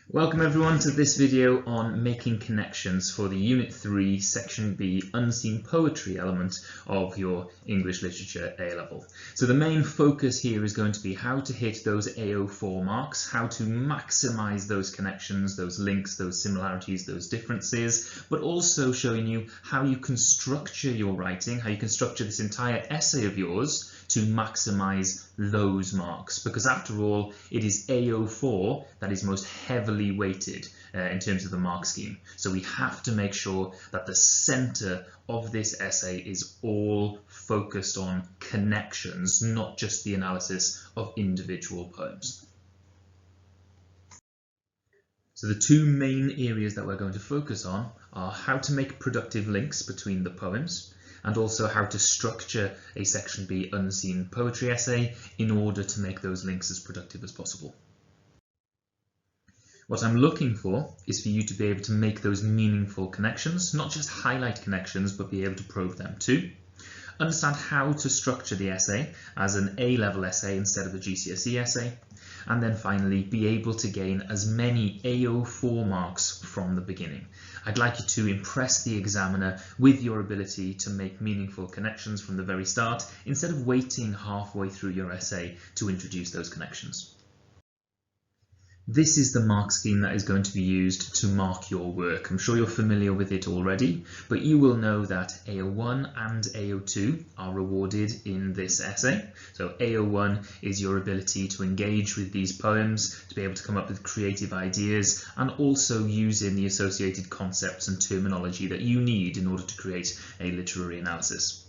Welcome everyone to this video on making connections for the Unit 3 Section B Unseen Poetry element of your English Literature A-level. So the main focus here is going to be how to hit those AO4 marks, how to maximise those connections, those links, those similarities, those differences, but also showing you how you can structure your writing, how you can structure this entire essay of yours to maximise those marks, because after all it is AO4 that is most heavily weighted in terms of the mark scheme. So we have to make sure that the centre of this essay is all focused on connections, not just the analysis of individual poems. So the two main areas that we're going to focus on are how to make productive links between the poems, and also how to structure a Section B unseen poetry essay in order to make those links as productive as possible. What I'm looking for is for you to be able to make those meaningful connections, not just highlight connections, but be able to probe them too. Understand how to structure the essay as an A-level essay instead of a GCSE essay, and then finally be able to gain as many AO4 marks from the beginning. I'd like you to impress the examiner with your ability to make meaningful connections from the very start, instead of waiting halfway through your essay to introduce those connections. This is the mark scheme that is going to be used to mark your work. I'm sure you're familiar with it already, but you will know that AO1 and AO2 are rewarded in this essay. So AO1 is your ability to engage with these poems, to be able to come up with creative ideas, and also using the associated concepts and terminology that you need in order to create a literary analysis.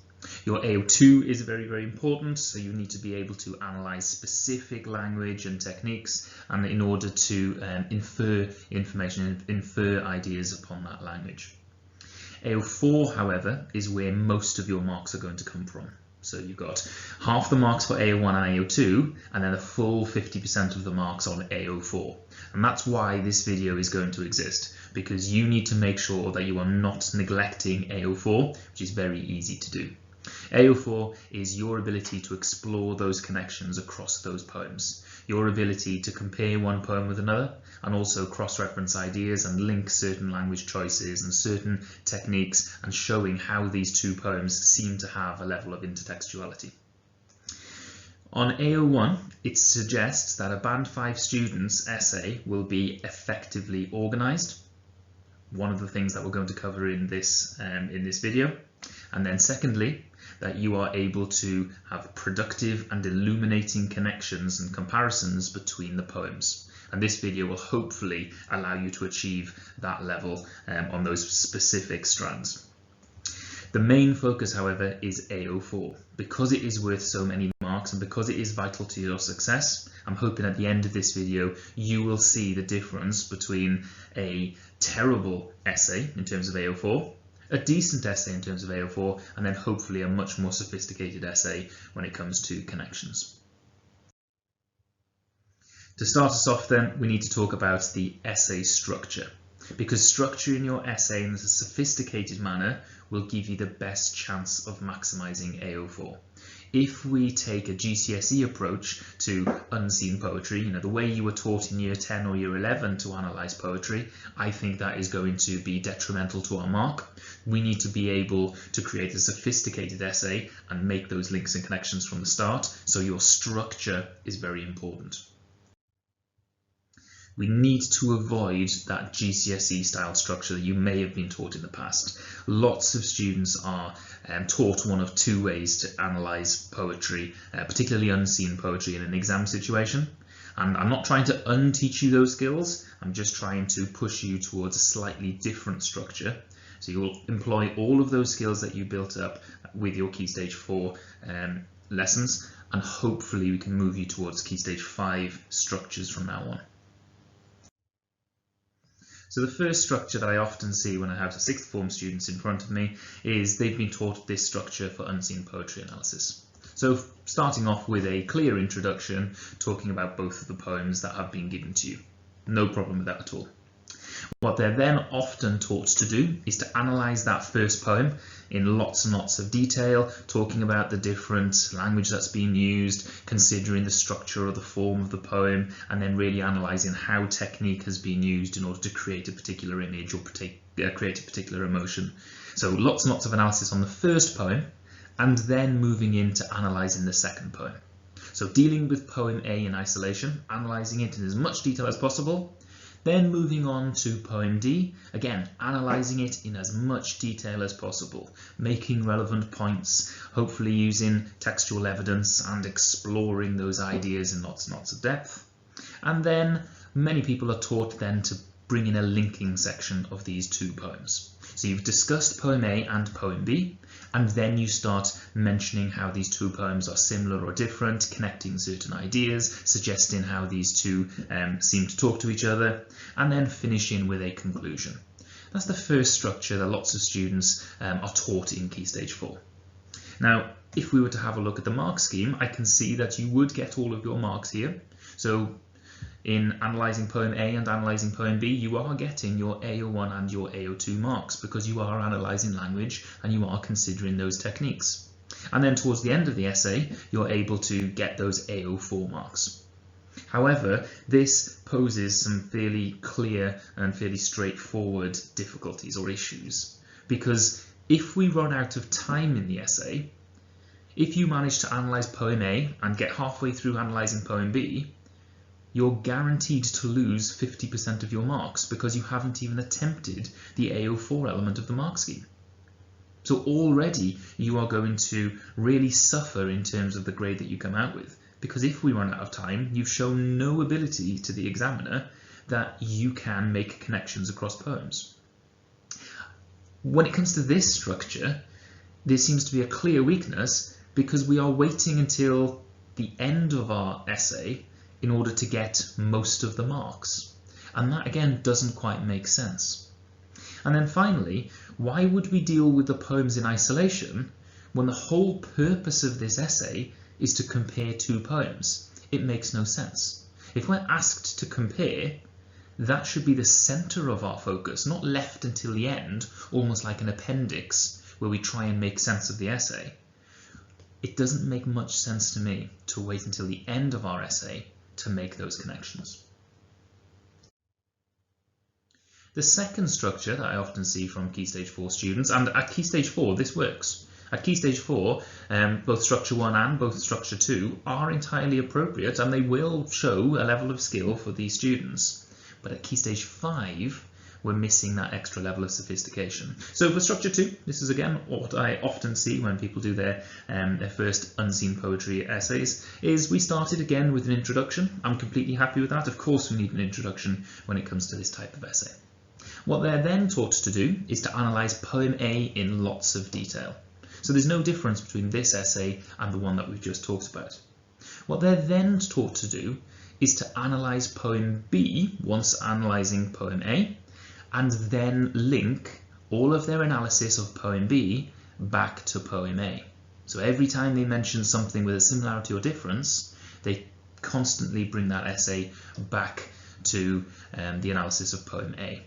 Your AO2 is very, very important, so you need to be able to analyse specific language and techniques, and in order to infer information, infer ideas upon that language. AO4, however, is where most of your marks are going to come from. So you've got half the marks for AO1 and AO2, and then a full 50% of the marks on AO4. And that's why this video is going to exist, because you need to make sure that you are not neglecting AO4, which is very easy to do. AO4 is your ability to explore those connections across those poems, your ability to compare one poem with another, and also cross-reference ideas and link certain language choices and certain techniques, and showing how these two poems seem to have a level of intertextuality. On AO1, it suggests that a Band 5 student's essay will be effectively organised, one of the things that we're going to cover in this video. And then secondly, that you are able to have productive and illuminating connections and comparisons between the poems. And this video will hopefully allow you to achieve that level on those specific strands. The main focus, however, is AO4. Because it is worth so many marks and because it is vital to your success, I'm hoping at the end of this video you will see the difference between a terrible essay in terms of AO4, a decent essay in terms of AO4, and then hopefully a much more sophisticated essay when it comes to connections. To start us off then, we need to talk about the essay structure, because structuring your essay in a sophisticated manner will give you the best chance of maximising AO4. If we take a GCSE approach to unseen poetry, the way you were taught in year 10 or year 11 to analyse poetry, I think that is going to be detrimental to our mark. We need to be able to create a sophisticated essay and make those links and connections from the start, so your structure is very important. We need to avoid that GCSE style structure that you may have been taught in the past. Lots of students are taught one of two ways to analyse poetry, particularly unseen poetry in an exam situation. And I'm not trying to unteach you those skills, I'm just trying to push you towards a slightly different structure. So you will employ all of those skills that you built up with your Key Stage 4 lessons, and hopefully we can move you towards Key Stage 5 structures from now on. So the first structure that I often see when I have sixth form students in front of me is they've been taught this structure for unseen poetry analysis. So starting off with a clear introduction, talking about both of the poems that have been given to you. No problem with that at all. What they're then often taught to do is to analyse that first poem in lots and lots of detail, talking about the different language that's been used, considering the structure or the form of the poem, and then really analysing how technique has been used in order to create a particular image or create a particular emotion. So lots and lots of analysis on the first poem, and then moving into analysing the second poem. So dealing with poem A in isolation, analysing it in as much detail as possible, then moving on to poem D, again, analysing it in as much detail as possible, making relevant points, hopefully using textual evidence and exploring those ideas in lots and lots of depth. And then many people are taught then to bring in a linking section of these two poems. So you've discussed poem A and poem B, and then you start mentioning how these two poems are similar or different, connecting certain ideas, suggesting how these two seem to talk to each other, and then finishing with a conclusion. That's the first structure that lots of students are taught in Key Stage 4. Now, if we were to have a look at the mark scheme, I can see that you would get all of your marks here. So in analysing poem A and analysing poem B, you are getting your AO1 and your AO2 marks because you are analysing language and you are considering those techniques. And then towards the end of the essay, you're able to get those AO4 marks. However, this poses some fairly clear and fairly straightforward difficulties or issues, because if we run out of time in the essay, if you manage to analyse poem A and get halfway through analysing poem B, you're guaranteed to lose 50% of your marks because you haven't even attempted the AO4 element of the mark scheme. So already you are going to really suffer in terms of the grade that you come out with, because if we run out of time, you've shown no ability to the examiner that you can make connections across poems. When it comes to this structure, there seems to be a clear weakness because we are waiting until the end of our essay in order to get most of the marks. And that again doesn't quite make sense. And then finally, why would we deal with the poems in isolation when the whole purpose of this essay is to compare two poems? It makes no sense. If we're asked to compare, that should be the centre of our focus, not left until the end, almost like an appendix where we try and make sense of the essay. It doesn't make much sense to me to wait until the end of our essay to make those connections. The second structure that I often see from Key Stage 4 students, and at Key Stage 4 this works. At Key Stage 4, both Structure 1 and both Structure 2 are entirely appropriate and they will show a level of skill for these students. But at Key Stage 5, we're missing that extra level of sophistication. So for Structure 2, this is again what I often see when people do their first unseen poetry essays, is we started again with an introduction. I'm completely happy with that. Of course we need an introduction when it comes to this type of essay. What they're then taught to do is to analyse poem A in lots of detail. So there's no difference between this essay and the one that we've just talked about. What they're then taught to do is to analyse poem B once analysing poem A, and then link all of their analysis of poem B back to poem A. So every time they mention something with a similarity or difference, they constantly bring that essay back to the analysis of poem A.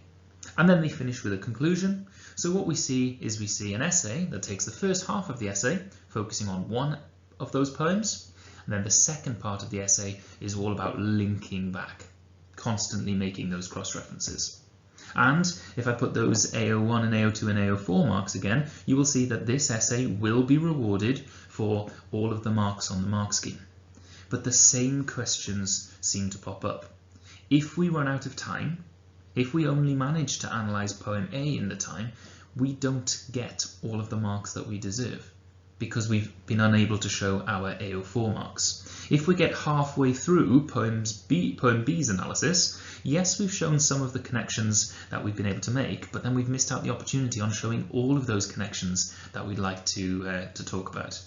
And then they finish with a conclusion. So what we see is we see an essay that takes the first half of the essay, focusing on one of those poems, and then the second part of the essay is all about linking back, constantly making those cross-references. And if I put those AO1 and AO2 and AO4 marks again, you will see that this essay will be rewarded for all of the marks on the mark scheme. But the same questions seem to pop up. If we run out of time, if we only manage to analyse poem A in the time, we don't get all of the marks that we deserve because we've been unable to show our AO4 marks. If we get halfway through poem B's analysis, yes, we've shown some of the connections that we've been able to make, but then we've missed out the opportunity on showing all of those connections that we'd like to talk about.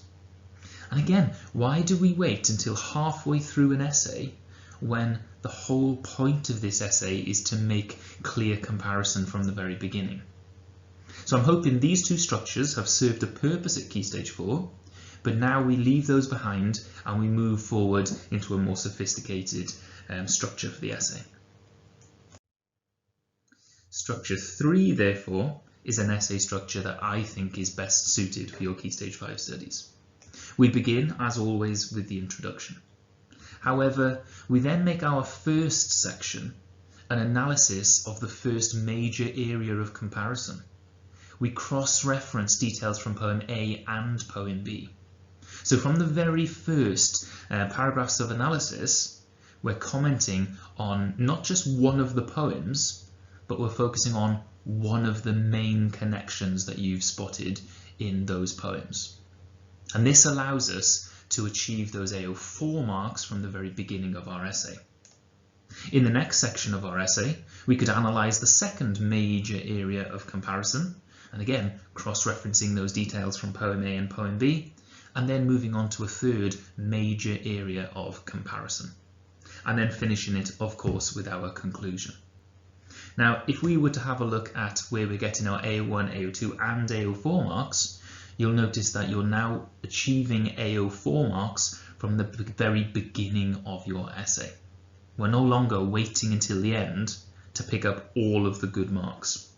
And again, why do we wait until halfway through an essay when the whole point of this essay is to make clear comparison from the very beginning? So I'm hoping these two structures have served a purpose at Key Stage 4, but now we leave those behind and we move forward into a more sophisticated structure for the essay. Structure 3, therefore, is an essay structure that I think is best suited for your Key Stage 5 studies. We begin, as always, with the introduction. However, we then make our first section an analysis of the first major area of comparison. We cross-reference details from poem A and poem B. So from the very first paragraphs of analysis, we're commenting on not just one of the poems, but we're focusing on one of the main connections that you've spotted in those poems. And this allows us to achieve those AO4 marks from the very beginning of our essay. In the next section of our essay, we could analyse the second major area of comparison, and again, cross-referencing those details from poem A and poem B, and then moving on to a third major area of comparison, and then finishing it, of course, with our conclusion. Now, if we were to have a look at where we're getting our AO1, AO2 and AO4 marks, you'll notice that you're now achieving AO4 marks from the very beginning of your essay. We're no longer waiting until the end to pick up all of the good marks.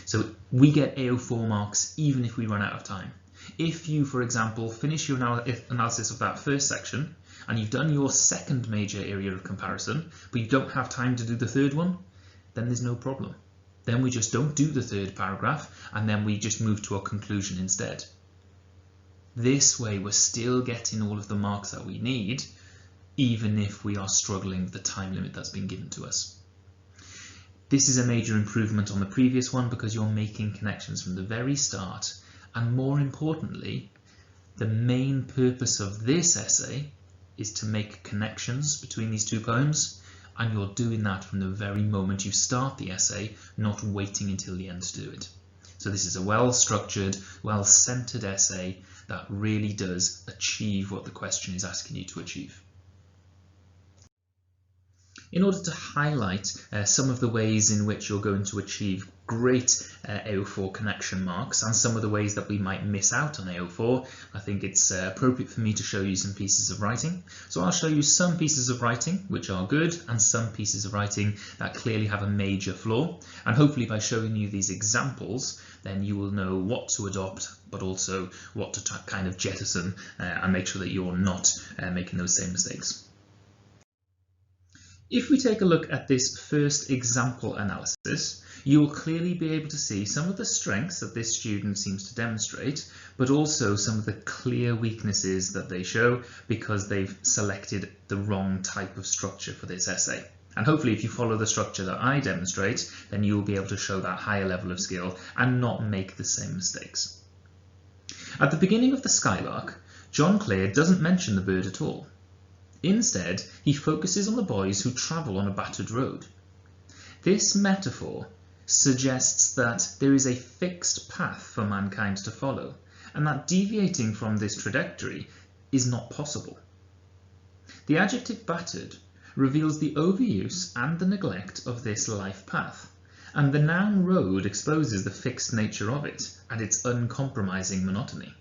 So we get AO4 marks even if we run out of time. If you, for example, finish your analysis of that first section and you've done your second major area of comparison, but you don't have time to do the third one, then there's no problem. Then we just don't do the third paragraph and then we just move to our conclusion instead. This way we're still getting all of the marks that we need, even if we are struggling with the time limit that's been given to us. This is a major improvement on the previous one because you're making connections from the very start, and more importantly, the main purpose of this essay is to make connections between these two poems, and you're doing that from the very moment you start the essay, not waiting until the end to do it. So this is a well-structured, well-centered essay that really does achieve what the question is asking you to achieve. In order to highlight some of the ways in which you're going to achieve great AO4 connection marks and some of the ways that we might miss out on AO4, I think it's appropriate for me to show you some pieces of writing. So I'll show you some pieces of writing which are good and some pieces of writing that clearly have a major flaw. And hopefully by showing you these examples, then you will know what to adopt, but also what to kind of jettison and make sure that you're not making those same mistakes. If we take a look at this first example analysis, you will clearly be able to see some of the strengths that this student seems to demonstrate, but also some of the clear weaknesses that they show because they've selected the wrong type of structure for this essay. And hopefully if you follow the structure that I demonstrate, then you'll be able to show that higher level of skill and not make the same mistakes. At the beginning of the Skylark, John Clare doesn't mention the bird at all. Instead, he focuses on the boys who travel on a battered road. This metaphor suggests that there is a fixed path for mankind to follow, and that deviating from this trajectory is not possible. The adjective battered reveals the overuse and the neglect of this life path, and the noun road exposes the fixed nature of it and its uncompromising monotony.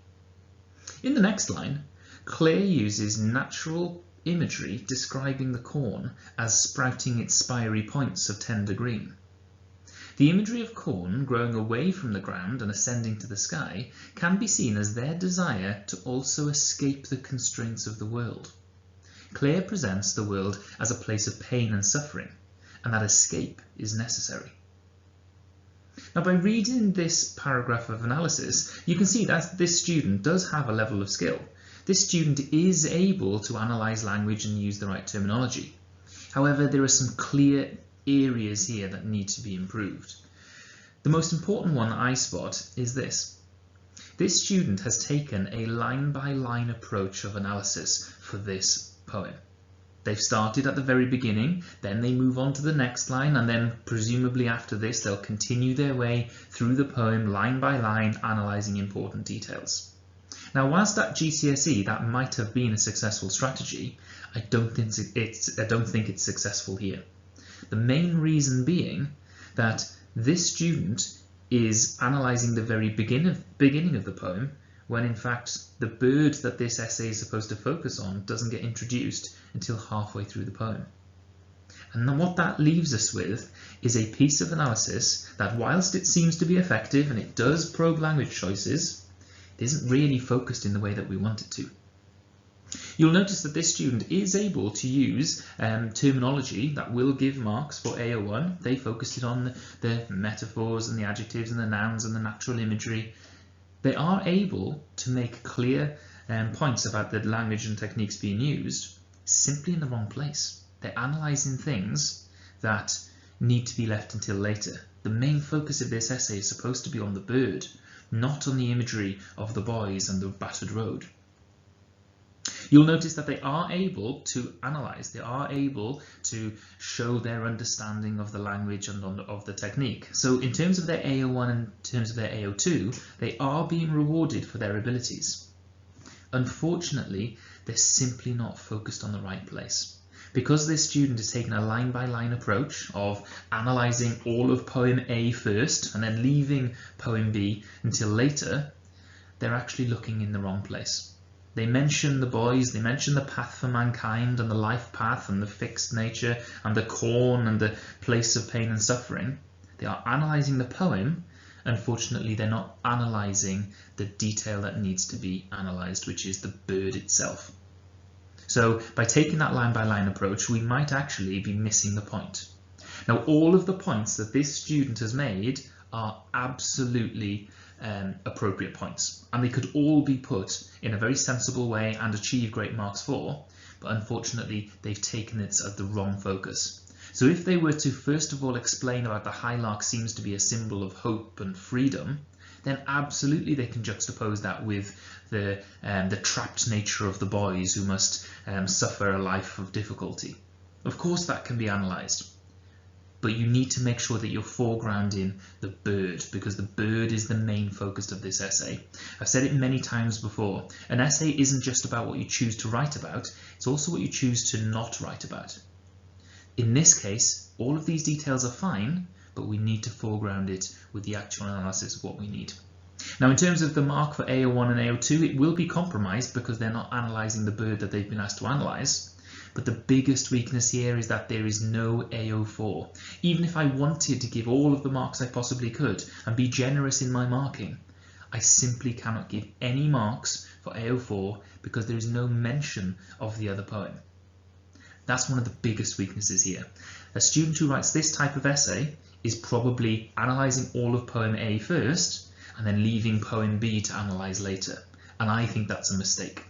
In the next line, Clare uses natural imagery describing the corn as sprouting its spiry points of tender green. The imagery of corn growing away from the ground and ascending to the sky can be seen as their desire to also escape the constraints of the world. Clare presents the world as a place of pain and suffering, and that escape is necessary. Now, by reading this paragraph of analysis, you can see that this student does have a level of skill. This student is able to analyse language and use the right terminology. However, there are some clear areas here that need to be improved. The most important one I spot is this. This student has taken a line-by-line approach of analysis for this poem. They've started at the very beginning, then they move on to the next line, and then presumably after this they'll continue their way through the poem line by line, analysing important details. Now, whilst at GCSE that might have been a successful strategy, I don't think it's successful here. The main reason being that this student is analysing the very beginning of the poem, when in fact the bird that this essay is supposed to focus on doesn't get introduced until halfway through the poem. And then what that leaves us with is a piece of analysis that, whilst it seems to be effective and it does probe language choices, it isn't really focused in the way that we want it to. You'll notice that this student is able to use terminology that will give marks for AO1. They focused it on the metaphors and the adjectives and the nouns and the natural imagery. They are able to make clear points about the language and techniques being used, simply in the wrong place. They're analysing things that need to be left until later. The main focus of this essay is supposed to be on the bird, not on the imagery of the boys and the battered road. You'll notice that they are able to analyse, they are able to show their understanding of the language and of the technique. So in terms of their AO1 and in terms of their AO2, they are being rewarded for their abilities. Unfortunately, they're simply not focused on the right place. Because this student is taking a line-by-line approach of analysing all of poem A first and then leaving poem B until later, they're actually looking in the wrong place. They mention the boys, they mention the path for mankind and the life path and the fixed nature and the corn and the place of pain and suffering. They are analysing the poem. Unfortunately, they're not analysing the detail that needs to be analysed, which is the bird itself. So by taking that line-by-line approach, we might actually be missing the point. Now, all of the points that this student has made are absolutely appropriate points, and they could all be put in a very sensible way and achieve great marks for, but unfortunately they've taken it at the wrong focus. So if they were to first of all explain about the highlark seems to be a symbol of hope and freedom, then absolutely they can juxtapose that with the trapped nature of the boys who must suffer a life of difficulty. Of course that can be analysed. But you need to make sure that you're foregrounding the bird, because the bird is the main focus of this essay. I've said it many times before, an essay isn't just about what you choose to write about, it's also what you choose to not write about. In this case, all of these details are fine, but we need to foreground it with the actual analysis of what we need. Now, in terms of the mark for AO1 and AO2, it will be compromised because they're not analysing the bird that they've been asked to analyse. But the biggest weakness here is that there is no AO4. Even if I wanted to give all of the marks I possibly could and be generous in my marking, I simply cannot give any marks for AO4 because there is no mention of the other poem. That's one of the biggest weaknesses here. A student who writes this type of essay is probably analysing all of poem A first and then leaving poem B to analyse later. And I think that's a mistake.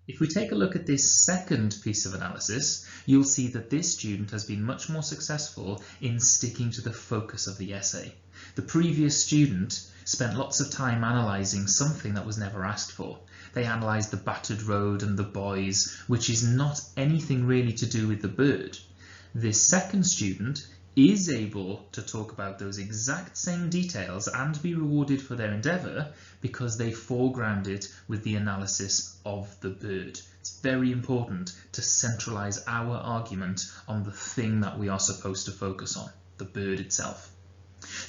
If we take a look at this second piece of analysis, you'll see that this student has been much more successful in sticking to the focus of the essay. The previous student spent lots of time analysing something that was never asked for. They analysed the battered road and the boys, which is not anything really to do with the bird. This second student is able to talk about those exact same details and be rewarded for their endeavour because they foregrounded with the analysis of the bird. It's very important to centralise our argument on the thing that we are supposed to focus on, the bird itself.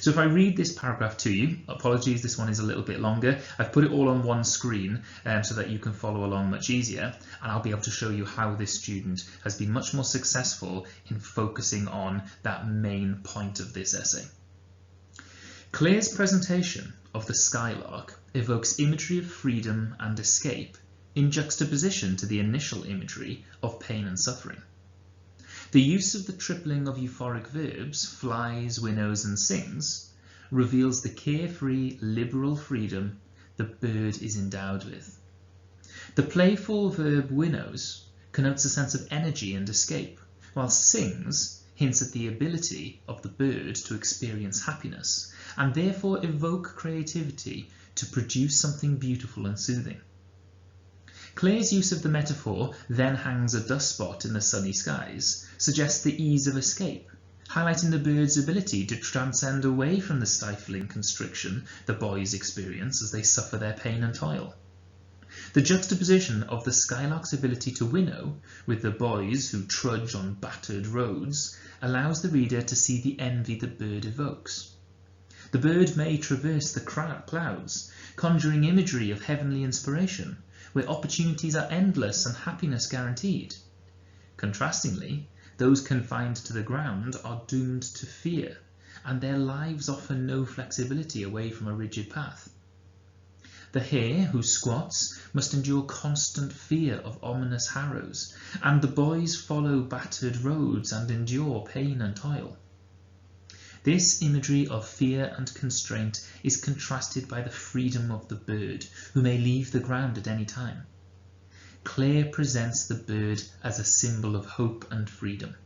So if I read this paragraph to you, apologies, this one is a little bit longer. I've put it all on one screen so that you can follow along much easier, and I'll be able to show you how this student has been much more successful in focusing on that main point of this essay. Claire's presentation of the skylark evokes imagery of freedom and escape in juxtaposition to the initial imagery of pain and suffering. The use of the tripling of euphoric verbs, flies, winnows and sings, reveals the carefree, liberal freedom the bird is endowed with. The playful verb winnows connotes a sense of energy and escape, while sings hints at the ability of the bird to experience happiness, and therefore evoke creativity to produce something beautiful and soothing. Claire's use of the metaphor, then hangs a dust spot in the sunny skies, suggests the ease of escape, highlighting the bird's ability to transcend away from the stifling constriction the boys experience as they suffer their pain and toil. The juxtaposition of the skylark's ability to winnow with the boys who trudge on battered roads allows the reader to see the envy the bird evokes. The bird may traverse the clouds, conjuring imagery of heavenly inspiration, where opportunities are endless and happiness guaranteed. Contrastingly, those confined to the ground are doomed to fear, and their lives offer no flexibility away from a rigid path. The hare who squats must endure constant fear of ominous harrows, and the boys follow battered roads and endure pain and toil. This imagery of fear and constraint is contrasted by the freedom of the bird, who may leave the ground at any time. Clare presents the bird as a symbol of hope and freedom.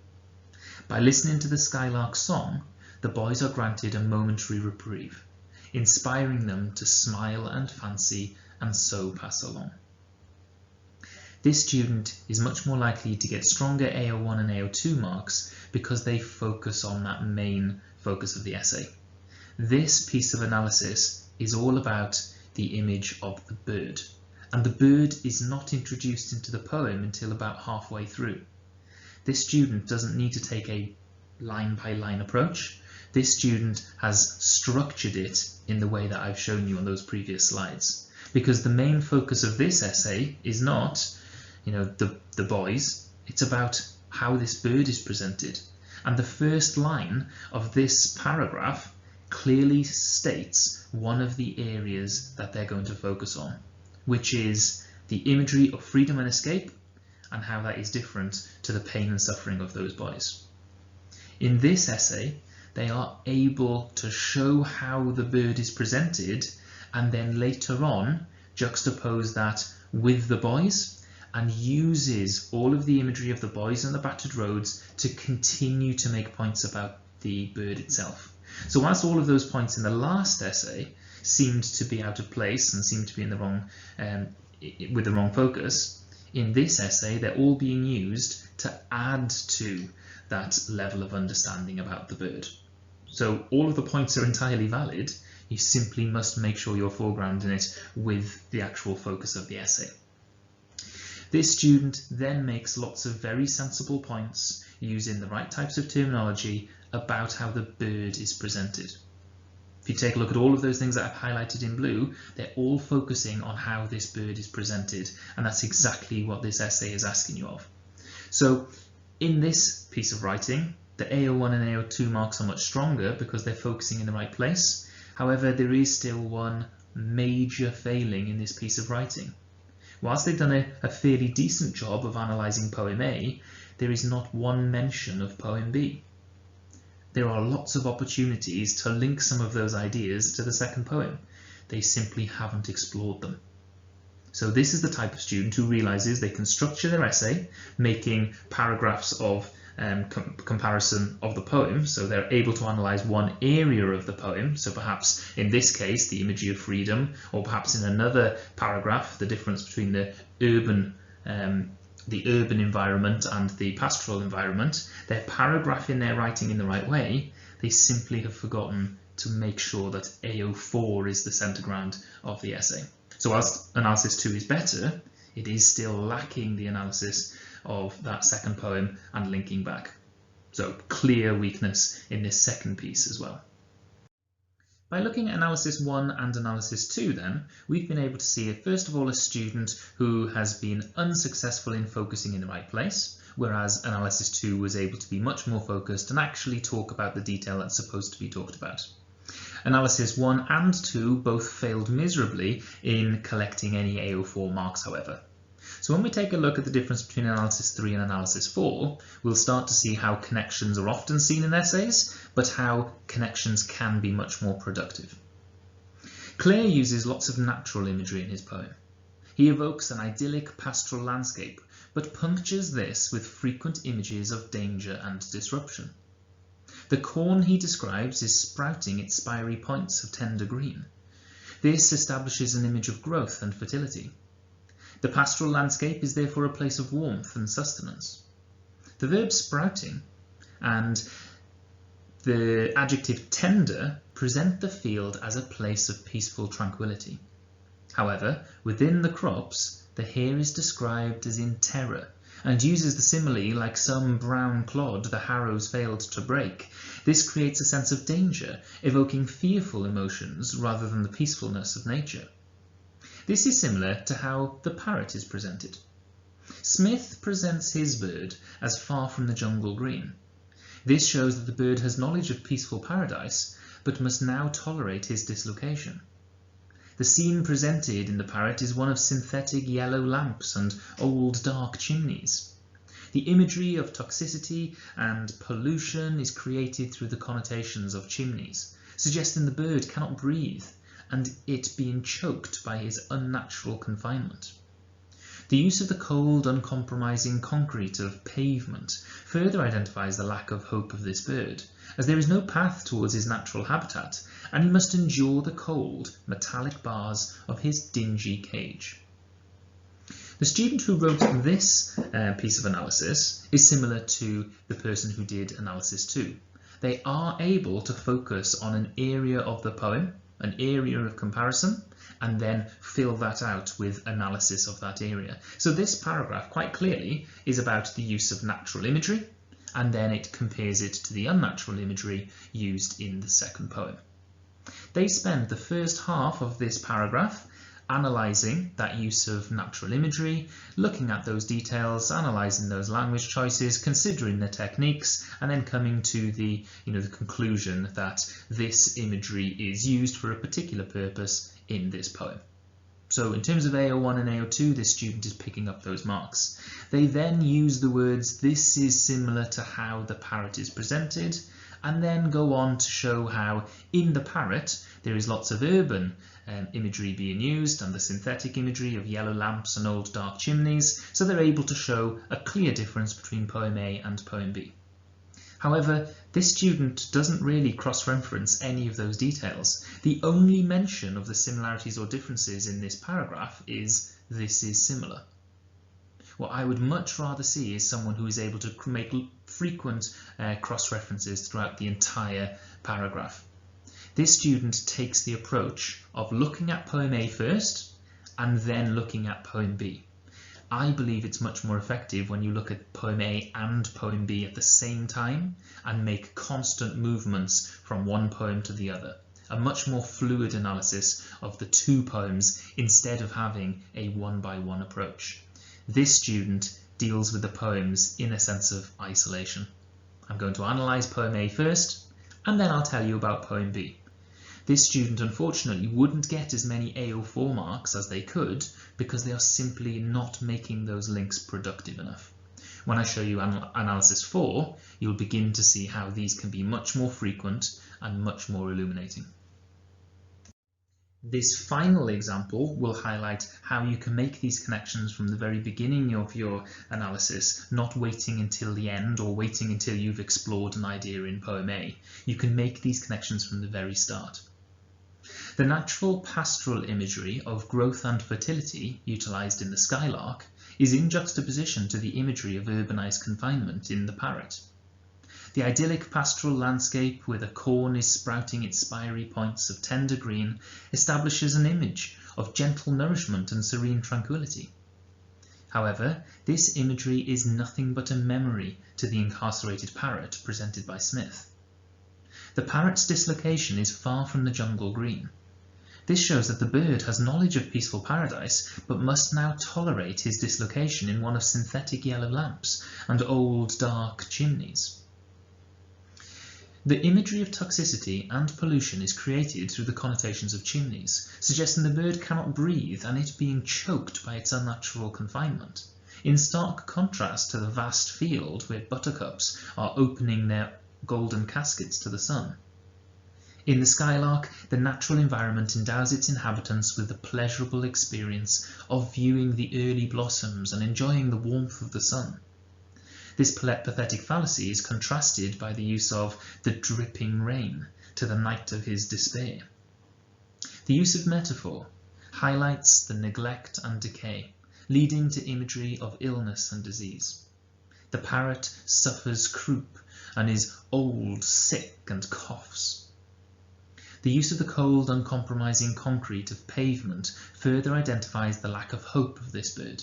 By listening to the skylark's song, the boys are granted a momentary reprieve, inspiring them to smile and fancy and so pass along. This student is much more likely to get stronger AO1 and AO2 marks because they focus on that main focus of the essay. This piece of analysis is all about the image of the bird, and the bird is not introduced into the poem until about halfway through. This student doesn't need to take a line-by-line approach. This student has structured it in the way that I've shown you on those previous slides, because the main focus of this essay is not, the boys. It's about how this bird is presented. And the first line of this paragraph clearly states one of the areas that they're going to focus on, which is the imagery of freedom and escape, and how that is different to the pain and suffering of those boys. In this essay, they are able to show how the bird is presented, and then later on juxtapose that with the boys, and uses all of the imagery of the boys and the battered roads to continue to make points about the bird itself. So whilst all of those points in the last essay seemed to be out of place and seemed to be in the wrong, with the wrong focus, in this essay they're all being used to add to that level of understanding about the bird. So all of the points are entirely valid, you simply must make sure you're foregrounding it with the actual focus of the essay. This student then makes lots of very sensible points using the right types of terminology about how the bird is presented. If you take a look at all of those things that I've highlighted in blue, they're all focusing on how this bird is presented, and that's exactly what this essay is asking you of. So in this piece of writing, the AO1 and AO2 marks are much stronger because they're focusing in the right place. However, there is still one major failing in this piece of writing. Whilst they've done a fairly decent job of analysing poem A, there is not one mention of poem B. There are lots of opportunities to link some of those ideas to the second poem. They simply haven't explored them. So this is the type of student who realises they can structure their essay, making paragraphs of comparison of the poem, so they're able to analyse one area of the poem, so perhaps in this case the imagery of freedom, or perhaps in another paragraph the difference between the urban environment and the pastoral environment. They're paragraphing their writing in the right way, they simply have forgotten to make sure that AO4 is the centre ground of the essay. So whilst analysis 2 is better, it is still lacking the analysis of that second poem and linking back. So clear weakness in this second piece as well. By looking at analysis 1 and analysis 2 then, we've been able to see first of all a student who has been unsuccessful in focusing in the right place, whereas analysis 2 was able to be much more focused and actually talk about the detail that's supposed to be talked about. Analysis 1 and 2 both failed miserably in collecting any AO4 marks, however. So when we take a look at the difference between analysis 3 and analysis 4, we'll start to see how connections are often seen in essays, but how connections can be much more productive. Clare uses lots of natural imagery in his poem. He evokes an idyllic pastoral landscape, but punctures this with frequent images of danger and disruption. The corn he describes is sprouting its spiry points of tender green. This establishes an image of growth and fertility. The pastoral landscape is therefore a place of warmth and sustenance. The verb sprouting and the adjective tender present the field as a place of peaceful tranquility. However, within the crops, the hare is described as in terror, and uses the simile like some brown clod the harrows failed to break. This creates a sense of danger, evoking fearful emotions rather than the peacefulness of nature. This is similar to how the parrot is presented. Smith presents his bird as far from the jungle green. This shows that the bird has knowledge of peaceful paradise, but must now tolerate his dislocation. The scene presented in the parrot is one of synthetic yellow lamps and old dark chimneys. The imagery of toxicity and pollution is created through the connotations of chimneys, suggesting the bird cannot breathe and it being choked by his unnatural confinement. The use of the cold, uncompromising concrete of pavement further identifies the lack of hope of this bird, as there is no path towards his natural habitat, and he must endure the cold, metallic bars of his dingy cage. The student who wrote this piece of analysis is similar to the person who did analysis 2. They are able to focus on an area of the poem, an area of comparison, and then fill that out with analysis of that area. So this paragraph quite clearly is about the use of natural imagery, and then it compares it to the unnatural imagery used in the second poem. They spend the first half of this paragraph analysing that use of natural imagery, looking at those details, analysing those language choices, considering the techniques, and then coming to the conclusion that this imagery is used for a particular purpose in this poem. So in terms of AO1 and AO2, this student is picking up those marks. They then use the words "this is similar to how the parrot is presented," and then go on to show how in the parrot there is lots of urban imagery being used and the synthetic imagery of yellow lamps and old dark chimneys, so they're able to show a clear difference between poem A and poem B. However, this student doesn't really cross-reference any of those details. The only mention of the similarities or differences in this paragraph is "this is similar." What I would much rather see is someone who is able to make frequent cross-references throughout the entire paragraph. This student takes the approach of looking at poem A first and then looking at poem B. I believe it's much more effective when you look at poem A and poem B at the same time and make constant movements from one poem to the other. A much more fluid analysis of the two poems instead of having a one-by-one approach. This student deals with the poems in a sense of isolation. I'm going to analyse poem A first, and then I'll tell you about poem B. This student unfortunately wouldn't get as many AO4 marks as they could because they are simply not making those links productive enough. When I show you analysis 4, you'll begin to see how these can be much more frequent and much more illuminating. This final example will highlight how you can make these connections from the very beginning of your analysis, not waiting until the end or waiting until you've explored an idea in poem A. You can make these connections from the very start. The natural pastoral imagery of growth and fertility utilised in the skylark is in juxtaposition to the imagery of urbanised confinement in the parrot. The idyllic pastoral landscape where the corn is sprouting its spiry points of tender green establishes an image of gentle nourishment and serene tranquility. However, this imagery is nothing but a memory to the incarcerated parrot presented by Smith. The parrot's dislocation is far from the jungle green. This shows that the bird has knowledge of peaceful paradise, but must now tolerate his dislocation in one of synthetic yellow lamps and old dark chimneys. The imagery of toxicity and pollution is created through the connotations of chimneys, suggesting the bird cannot breathe and it being choked by its unnatural confinement, in stark contrast to the vast field where buttercups are opening their golden caskets to the sun. In the skylark, the natural environment endows its inhabitants with the pleasurable experience of viewing the early blossoms and enjoying the warmth of the sun. This pathetic fallacy is contrasted by the use of the dripping rain to the night of his despair. The use of metaphor highlights the neglect and decay, leading to imagery of illness and disease. The parrot suffers croup and is old, sick, and coughs. The use of the cold, uncompromising concrete of pavement further identifies the lack of hope of this bird,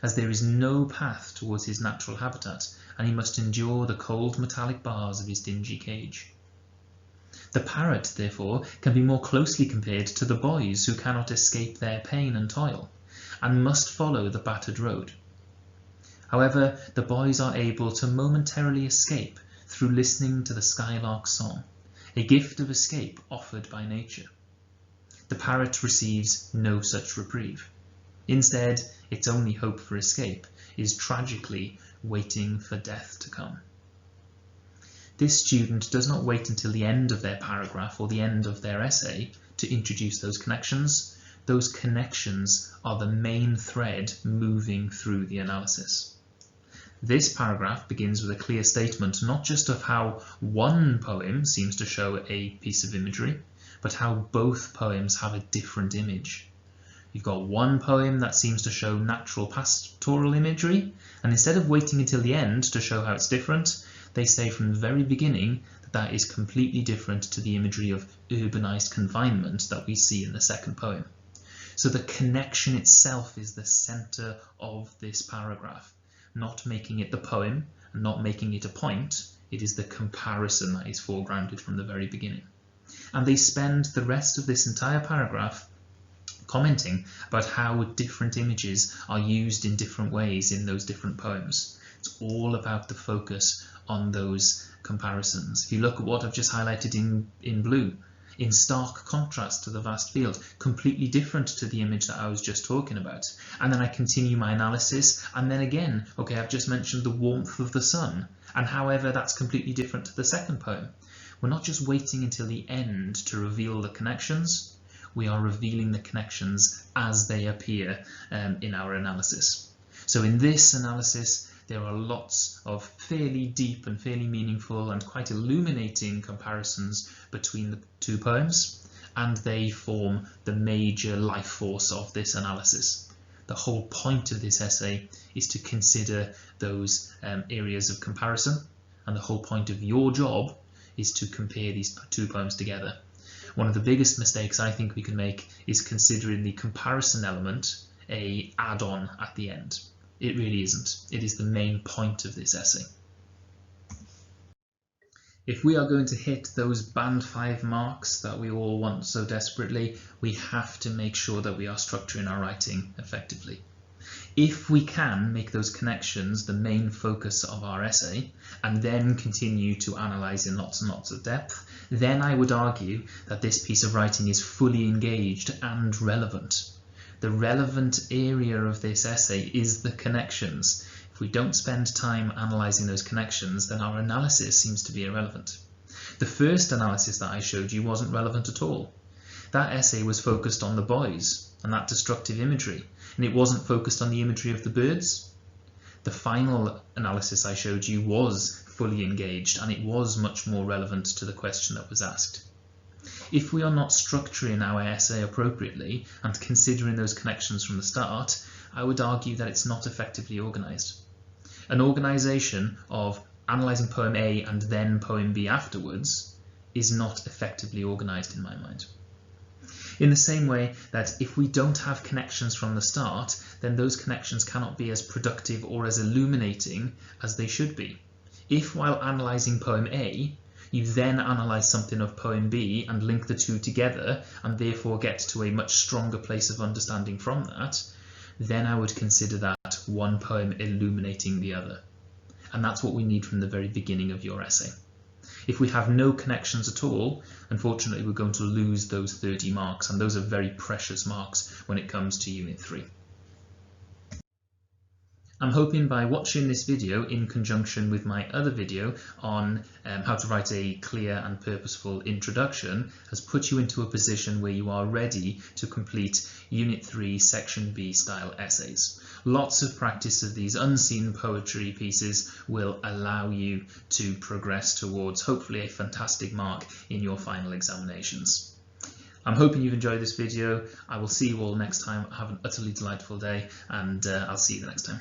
as there is no path towards his natural habitat and he must endure the cold metallic bars of his dingy cage. The parrot, therefore, can be more closely compared to the boys who cannot escape their pain and toil, and must follow the battered road. However, the boys are able to momentarily escape through listening to the skylark's song, a gift of escape offered by nature. The parrot receives no such reprieve. Instead, its only hope for escape is tragically waiting for death to come. This student does not wait until the end of their paragraph or the end of their essay to introduce those connections. Those connections are the main thread moving through the analysis. This paragraph begins with a clear statement not just of how one poem seems to show a piece of imagery, but how both poems have a different image. You've got one poem that seems to show natural pastoral imagery, and instead of waiting until the end to show how it's different, they say from the very beginning that that is completely different to the imagery of urbanized confinement that we see in the second poem. So the connection itself is the center of this paragraph, not making it the poem and not making it a point. It is the comparison that is foregrounded from the very beginning. And they spend the rest of this entire paragraph commenting about how different images are used in different ways in those different poems. It's all about the focus on those comparisons. If you look at what I've just highlighted in blue, in stark contrast to the vast field, completely different to the image that I was just talking about. And then I continue my analysis, and then again, okay, I've just mentioned the warmth of the sun, and however that's completely different to the second poem. We're not just waiting until the end to reveal the connections, we are revealing the connections as they appear in our analysis. So in this analysis, there are lots of fairly deep and fairly meaningful and quite illuminating comparisons between the two poems, and they form the major life force of this analysis. The whole point of this essay is to consider those areas of comparison, and the whole point of your job is to compare these two poems together. One of the biggest mistakes I think we can make is considering the comparison element an add-on at the end. It really isn't. It is the main point of this essay. If we are going to hit those band 5 marks that we all want so desperately, we have to make sure that we are structuring our writing effectively. If we can make those connections the main focus of our essay, and then continue to analyse in lots and lots of depth, then I would argue that this piece of writing is fully engaged and relevant. The relevant area of this essay is the connections. If we don't spend time analysing those connections, then our analysis seems to be irrelevant. The first analysis that I showed you wasn't relevant at all. That essay was focused on the boys and that destructive imagery, and it wasn't focused on the imagery of the birds. The final analysis I showed you was fully engaged, and it was much more relevant to the question that was asked. If we are not structuring our essay appropriately and considering those connections from the start, I would argue that it's not effectively organised. An organisation of analysing poem A and then poem B afterwards is not effectively organised in my mind. In the same way that if we don't have connections from the start, then those connections cannot be as productive or as illuminating as they should be. If while analysing poem A, you then analyse something of poem B and link the two together and therefore get to a much stronger place of understanding from that, then I would consider that one poem illuminating the other. And that's what we need from the very beginning of your essay. If we have no connections at all, unfortunately we're going to lose those 30 marks, and those are very precious marks when it comes to Unit 3. I'm hoping by watching this video in conjunction with my other video on how to write a clear and purposeful introduction has put you into a position where you are ready to complete Unit 3 Section B style essays. Lots of practice of these unseen poetry pieces will allow you to progress towards hopefully a fantastic mark in your final examinations. I'm hoping you've enjoyed this video. I will see you all next time. Have an utterly delightful day, and I'll see you the next time.